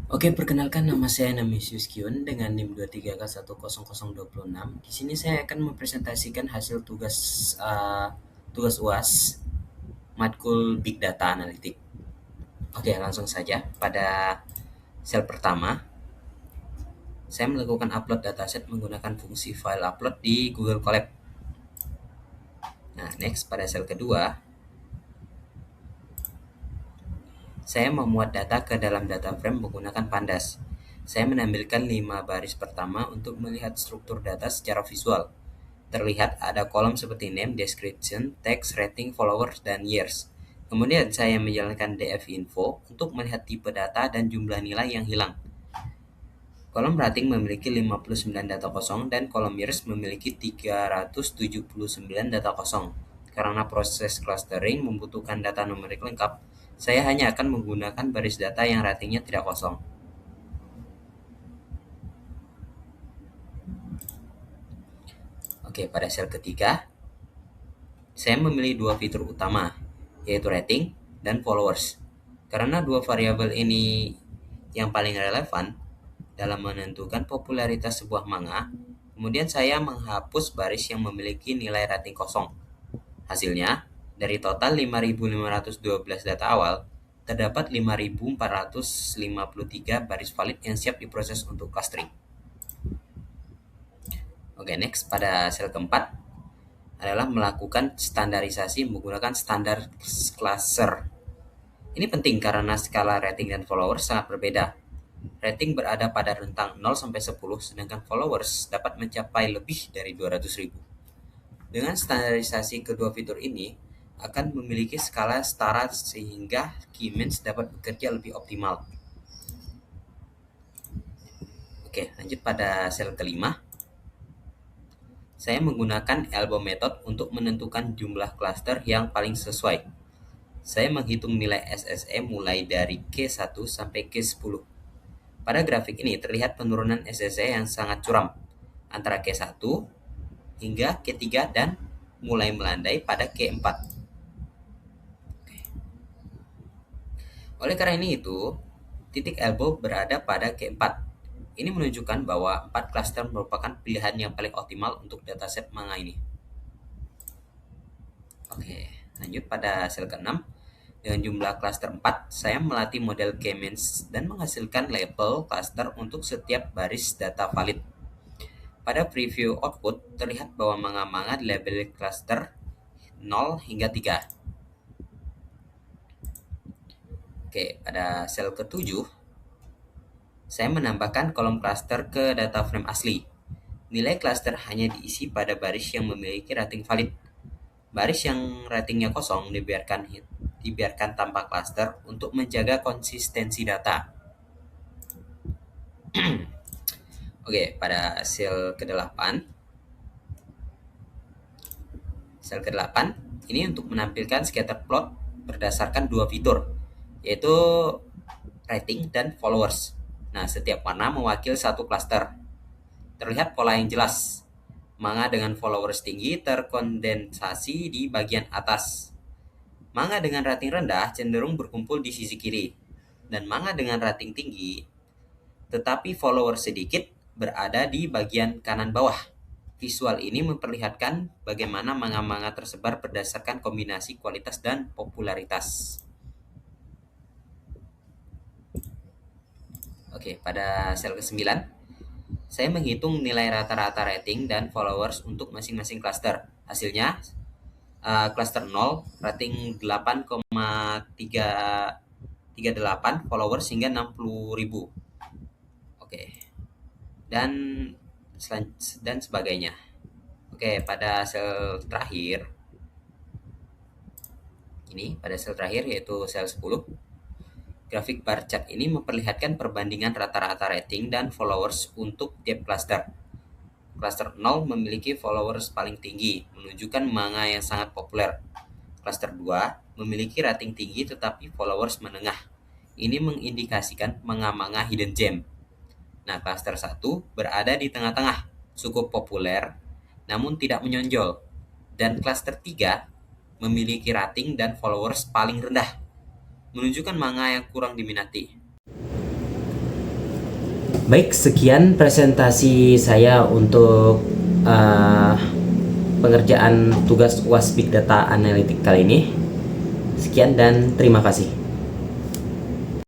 Oke, perkenalkan nama saya Namisius Kyun dengan NIM 23K10026. Di sini saya akan mempresentasikan hasil tugas UAS matkul Big Data Analitik. Oke, langsung saja. Pada sel pertama, saya melakukan upload dataset menggunakan fungsi file upload di Google Colab. Nah, next pada sel kedua, saya memuat data ke dalam data frame menggunakan Pandas. Saya menampilkan 5 baris pertama untuk melihat struktur data secara visual. Terlihat ada kolom seperti name, description, text, rating, followers, dan years. Kemudian saya menjalankan df info untuk melihat tipe data dan jumlah nilai yang hilang. Kolom rating memiliki 59 data kosong dan kolom years memiliki 379 data kosong. Karena proses clustering membutuhkan data numerik lengkap, saya hanya akan menggunakan baris data yang ratingnya tidak kosong. Oke, pada sel ketiga, saya memilih dua fitur utama, yaitu rating dan followers. Karena dua variabel ini yang paling relevan dalam menentukan popularitas sebuah manga, kemudian saya menghapus baris yang memiliki nilai rating kosong. Hasilnya, dari total 5.512 data awal, terdapat 5.453 baris valid yang siap diproses untuk clustering. Oke, next pada sel keempat adalah melakukan standarisasi menggunakan standar cluster. Ini penting karena skala rating dan followers sangat berbeda. Rating berada pada rentang 0 sampai 10, sedangkan followers dapat mencapai lebih dari 200.000. Dengan standarisasi kedua fitur ini akan memiliki skala setara sehingga key means dapat bekerja lebih optimal. Oke, lanjut pada sel kelima. Saya menggunakan elbow method untuk menentukan jumlah cluster yang paling sesuai. Saya menghitung nilai SSE mulai dari K1 sampai K10. Pada grafik ini terlihat penurunan SSE yang sangat curam antara K1 hingga K3 dan mulai melandai pada K4. Oleh karena itu, titik elbow berada pada K4. Ini menunjukkan bahwa 4 cluster merupakan pilihan yang paling optimal untuk dataset manga ini. Oke, lanjut pada sel ke-6. Dengan jumlah cluster 4, saya melatih model K-means dan menghasilkan label cluster untuk setiap baris data valid. Pada preview output, terlihat bahwa manga-manga dilabel cluster 0 hingga 3. Oke, pada sel ke-7, saya menambahkan kolom cluster ke data frame asli. Nilai cluster hanya diisi pada baris yang memiliki rating valid. Baris yang ratingnya kosong dibiarkan tanpa cluster untuk menjaga konsistensi data. Oke, pada sel ke-8 ini untuk menampilkan scatter plot berdasarkan dua fitur, yaitu rating dan followers. Nah, setiap warna mewakili satu cluster. Terlihat pola yang jelas. Manga dengan followers tinggi terkondensasi di bagian atas. Manga dengan rating rendah cenderung berkumpul di sisi kiri. Dan manga dengan rating tinggi tetapi followers sedikit berada di bagian kanan bawah. Visual ini memperlihatkan bagaimana manga-manga tersebar berdasarkan kombinasi kualitas dan popularitas. Oke, pada sel ke-9, saya menghitung nilai rata-rata rating dan followers untuk masing-masing cluster. Hasilnya, cluster 0, rating 8,338, followers hingga 60.000. Oke, dan sebagainya. Oke, pada sel terakhir, yaitu sel 10, grafik bar chart ini memperlihatkan perbandingan rata-rata rating dan followers untuk tiap cluster. Cluster 0 memiliki followers paling tinggi, menunjukkan manga yang sangat populer. Cluster 2 memiliki rating tinggi tetapi followers menengah. Ini mengindikasikan manga-manga hidden gem. Nah, cluster 1 berada di tengah-tengah, cukup populer, namun tidak menonjol. Dan cluster 3 memiliki rating dan followers paling rendah, menunjukkan manga yang kurang diminati. Baik, sekian presentasi saya untuk uh, pengerjaan tugas UAS Big Data Analytic kali ini. Sekian dan terima kasih.